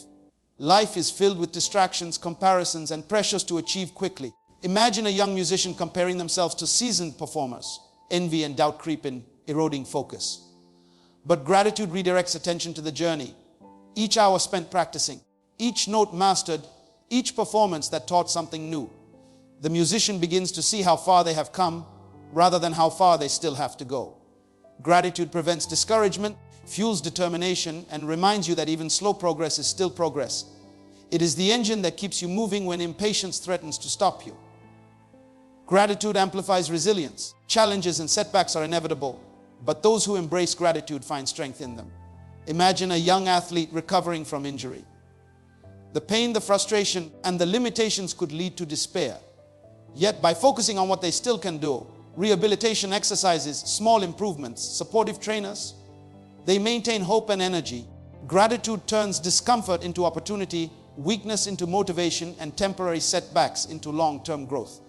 Speaker 1: Life is filled with distractions, comparisons, and pressures to achieve quickly. Imagine a young musician comparing themselves to seasoned performers. Envy and doubt creep in, eroding focus. But gratitude redirects attention to the journey. Each hour spent practicing, each note mastered, each performance that taught something new. The musician begins to see how far they have come rather than how far they still have to go. Gratitude prevents discouragement, fuels determination, and reminds you that even slow progress is still progress. It is the engine that keeps you moving when impatience threatens to stop you. Gratitude amplifies resilience. Challenges and setbacks are inevitable, but those who embrace gratitude find strength in them. Imagine a young athlete recovering from injury. The pain, the frustration, and the limitations could lead to despair. Yet by focusing on what they still can do, rehabilitation exercises, small improvements, supportive trainers, they maintain hope and energy. Gratitude turns discomfort into opportunity, weakness into motivation, and temporary setbacks into long-term growth.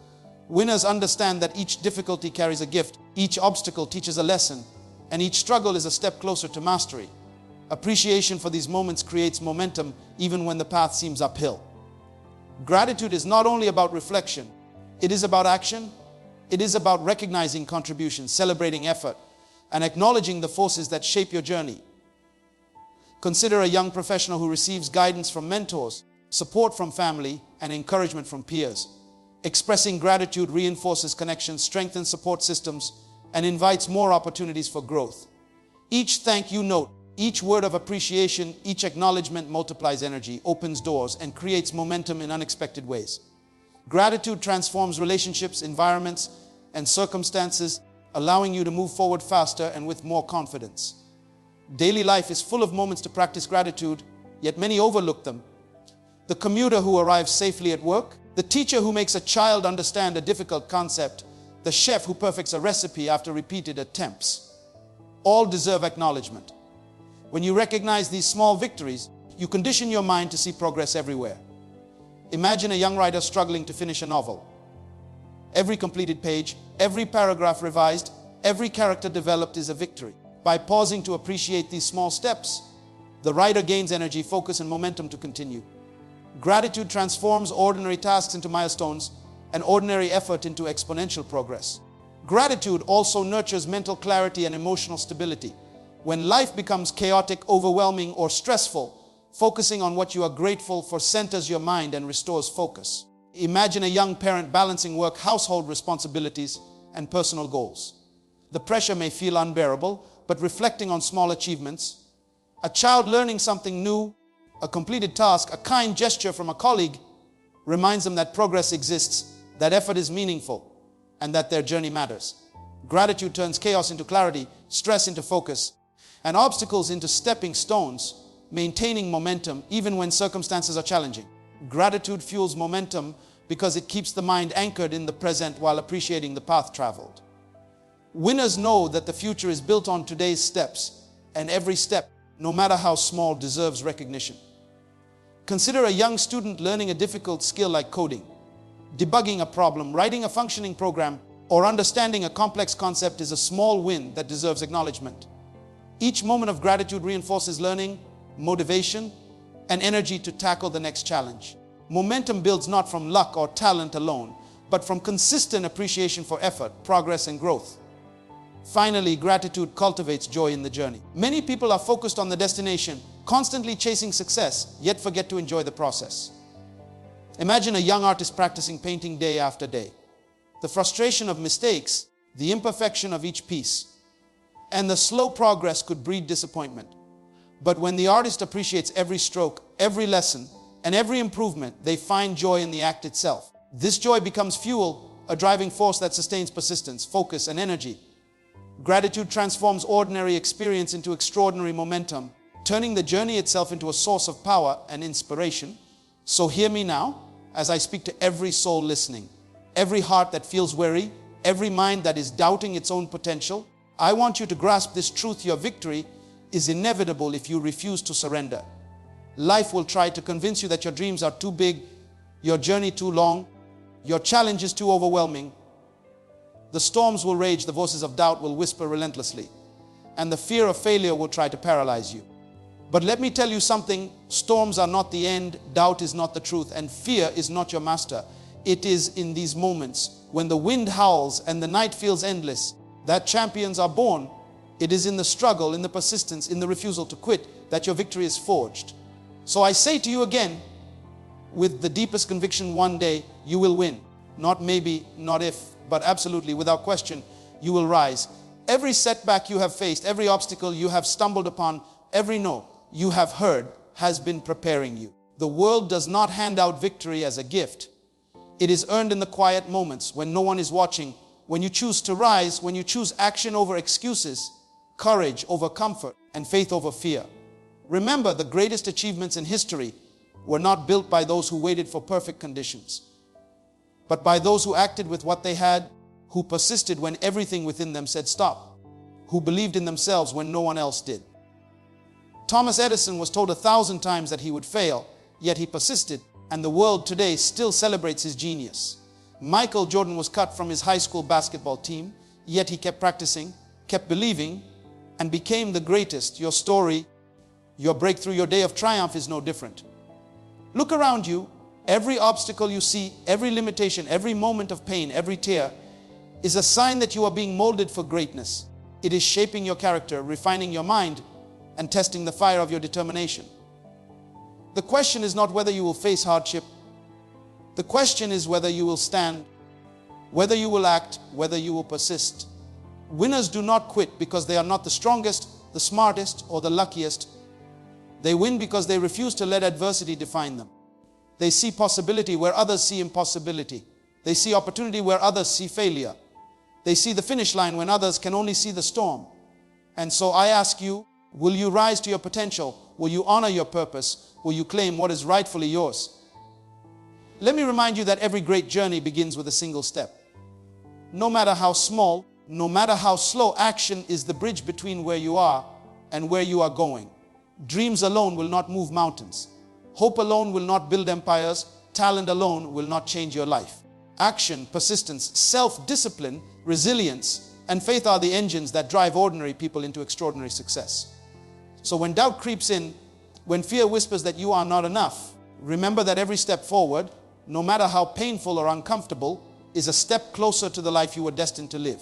Speaker 1: Winners understand that each difficulty carries a gift, each obstacle teaches a lesson, and each struggle is a step closer to mastery. Appreciation for these moments creates momentum even when the path seems uphill. Gratitude is not only about reflection, it is about action. It is about recognizing contributions, celebrating effort, and acknowledging the forces that shape your journey. Consider a young professional who receives guidance from mentors, support from family, and encouragement from peers. Expressing gratitude reinforces connections, strengthens support systems, and invites more opportunities for growth. Each thank you note, each word of appreciation, each acknowledgement multiplies energy, opens doors, and creates momentum in unexpected ways. Gratitude transforms relationships, environments, and circumstances, allowing you to move forward faster and with more confidence. Daily life is full of moments to practice gratitude, yet many overlook them. The commuter who arrives safely at work, the teacher who makes a child understand a difficult concept, the chef who perfects a recipe after repeated attempts. All deserve acknowledgement. When you recognize these small victories, you condition your mind to see progress everywhere. Imagine a young writer struggling to finish a novel. Every completed page, every paragraph revised, every character developed is a victory. By pausing to appreciate these small steps, the writer gains energy, focus, and momentum to continue. Gratitude transforms ordinary tasks into milestones and ordinary effort into exponential progress. Gratitude also nurtures mental clarity and emotional stability. When life becomes chaotic, overwhelming, or stressful, focusing on what you are grateful for centers your mind and restores focus. Imagine a young parent balancing work, household responsibilities, and personal goals. The pressure may feel unbearable, but reflecting on small achievements, a child learning something new, a completed task, a kind gesture from a colleague, reminds them that progress exists, that effort is meaningful, and that their journey matters. Gratitude turns chaos into clarity, stress into focus, and obstacles into stepping stones, maintaining momentum even when circumstances are challenging. Gratitude fuels momentum because it keeps the mind anchored in the present while appreciating the path traveled. Winners know that the future is built on today's steps, and every step, no matter how small, deserves recognition. Consider a young student learning a difficult skill like coding, debugging a problem, writing a functioning program, or understanding a complex concept is a small win that deserves acknowledgement. Each moment of gratitude reinforces learning, motivation, and energy to tackle the next challenge. Momentum builds not from luck or talent alone, but from consistent appreciation for effort, progress, and growth. Finally, gratitude cultivates joy in the journey. Many people are focused on the destination, constantly chasing success, yet forget to enjoy the process. Imagine a young artist practicing painting day after day. the frustration of mistakes, the imperfection of each piece, and the slow progress could breed disappointment. But when the artist appreciates every stroke, every lesson, and every improvement, they find joy in the act itself. This joy becomes fuel, a driving force that sustains persistence, focus, and energy. Gratitude transforms ordinary experience into extraordinary momentum, turning the journey itself into a source of power and inspiration. So hear me now as I speak to every soul listening, every heart that feels weary, every mind that is doubting its own potential. I want you to grasp this truth: your victory is inevitable if you refuse to surrender. Life will try to convince you that your dreams are too big, your journey too long, your challenge is too overwhelming. The storms will rage, the voices of doubt will whisper relentlessly, and the fear of failure will try to paralyze you. But let me tell you something: storms are not the end, doubt is not the truth, and fear is not your master. It is in these moments when the wind howls and the night feels endless that champions are born. It is in the struggle, in the persistence, in the refusal to quit that your victory is forged. So I say to you again, with the deepest conviction, one day you will win. Not maybe, not if, but absolutely, without question, you will rise. Every setback you have faced, every obstacle you have stumbled upon, every no you have heard has been preparing you. The world does not hand out victory as a gift. It is earned in the quiet moments when no one is watching, when you choose to rise, when you choose action over excuses, courage over comfort, and faith over fear. Remember, the greatest achievements in history were not built by those who waited for perfect conditions, but by those who acted with what they had, who persisted when everything within them said stop, who believed in themselves when no one else did. Thomas Edison was told 1,000 times that he would fail, yet he persisted, and the world today still celebrates his genius. Michael Jordan was cut from his high school basketball team, yet he kept practicing, kept believing, and became the greatest. Your story, your breakthrough, your day of triumph is no different. Look around you. Every obstacle you see, every limitation, every moment of pain, every tear is a sign that you are being molded for greatness. It is shaping your character, refining your mind, and testing the fire of your determination. The question is not whether you will face hardship. The question is whether you will stand, whether you will act, whether you will persist. Winners do not quit because they are not the strongest, the smartest, or the luckiest. They win because they refuse to let adversity define them. They see possibility where others see impossibility. They see opportunity where others see failure. They see the finish line when others can only see the storm. And so I ask you, will you rise to your potential? Will you honor your purpose? Will you claim what is rightfully yours? Let me remind you that every great journey begins with a single step. No matter how small, no matter how slow, action is the bridge between where you are and where you are going. Dreams alone will not move mountains. Hope alone will not build empires. Talent alone will not change your life. Action, persistence, self-discipline, resilience, and faith are the engines that drive ordinary people into extraordinary success. So when doubt creeps in, when fear whispers that you are not enough, remember that every step forward, no matter how painful or uncomfortable, is a step closer to the life you were destined to live.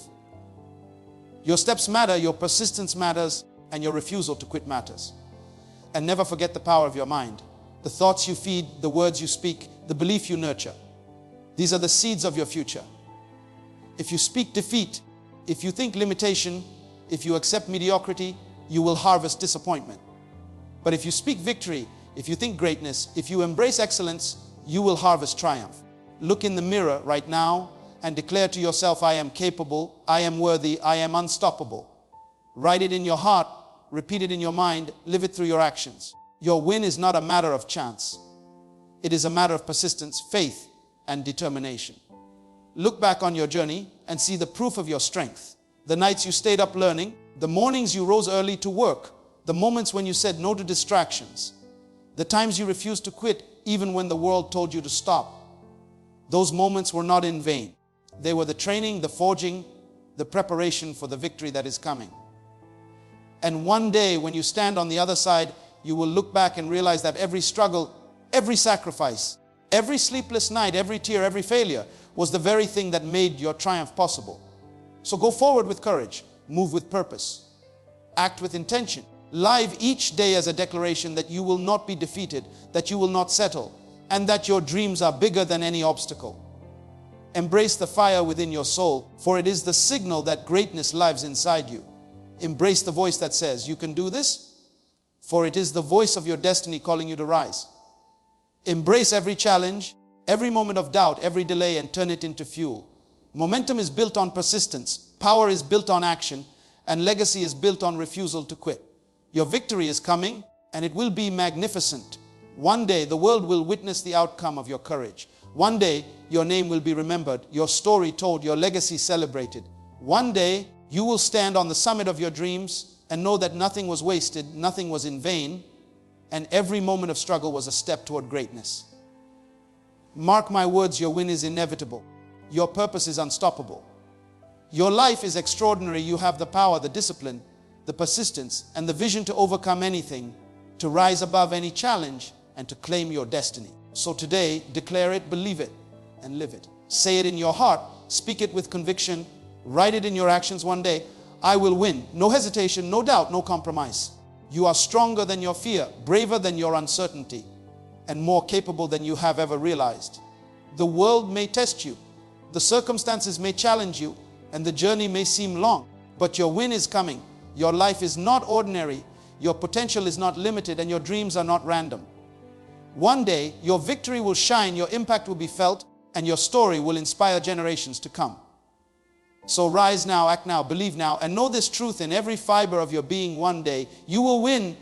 Speaker 1: Your steps matter, your persistence matters, and your refusal to quit matters. And never forget the power of your mind. The thoughts you feed, the words you speak, the belief you nurture. These are the seeds of your future. If you speak defeat, if you think limitation, if you accept mediocrity, you will harvest disappointment. But if you speak victory, if you think greatness, if you embrace excellence, you will harvest triumph. Look in the mirror right now and declare to yourself, I am capable, I am worthy, I am unstoppable. Write it in your heart, repeat it in your mind, live it through your actions. Your win is not a matter of chance. It is a matter of persistence, faith, and determination. Look back on your journey and see the proof of your strength. The nights you stayed up learning, the mornings you rose early to work, the moments when you said no to distractions, the times you refused to quit even when the world told you to stop. Those moments were not in vain. They were the training, the forging, the preparation for the victory that is coming. And one day when you stand on the other side, you will look back and realize that every struggle, every sacrifice, every sleepless night, every tear, every failure was the very thing that made your triumph possible. So go forward with courage, move with purpose, act with intention. Live each day as a declaration that you will not be defeated, that you will not settle, and that your dreams are bigger than any obstacle. Embrace the fire within your soul, for it is the signal that greatness lives inside you. Embrace the voice that says, you can do this, for it is the voice of your destiny calling you to rise. Embrace every challenge, every moment of doubt, every delay, and turn it into fuel. Momentum is built on persistence, power is built on action, and legacy is built on refusal to quit. Your victory is coming, and it will be magnificent. One day, the world will witness the outcome of your courage. One day, your name will be remembered, your story told, your legacy celebrated. One day, you will stand on the summit of your dreams and know that nothing was wasted, nothing was in vain, and every moment of struggle was a step toward greatness. Mark my words, your win is inevitable. Your purpose is unstoppable. Your life is extraordinary. You have the power, the discipline, the persistence, and the vision to overcome anything, to rise above any challenge, and to claim your destiny. So today, declare it, believe it, and live it. Say it in your heart, speak it with conviction, write it in your actions one day. I will win. No hesitation, no doubt, no compromise. You are stronger than your fear, braver than your uncertainty, and more capable than you have ever realized. The world may test you, the circumstances may challenge you, and the journey may seem long, but your win is coming. Your life is not ordinary, your potential is not limited, and your dreams are not random. One day, your victory will shine, your impact will be felt, and your story will inspire generations to come. So rise now, act now, believe now, and know this truth in every fiber of your being. One day, you will win.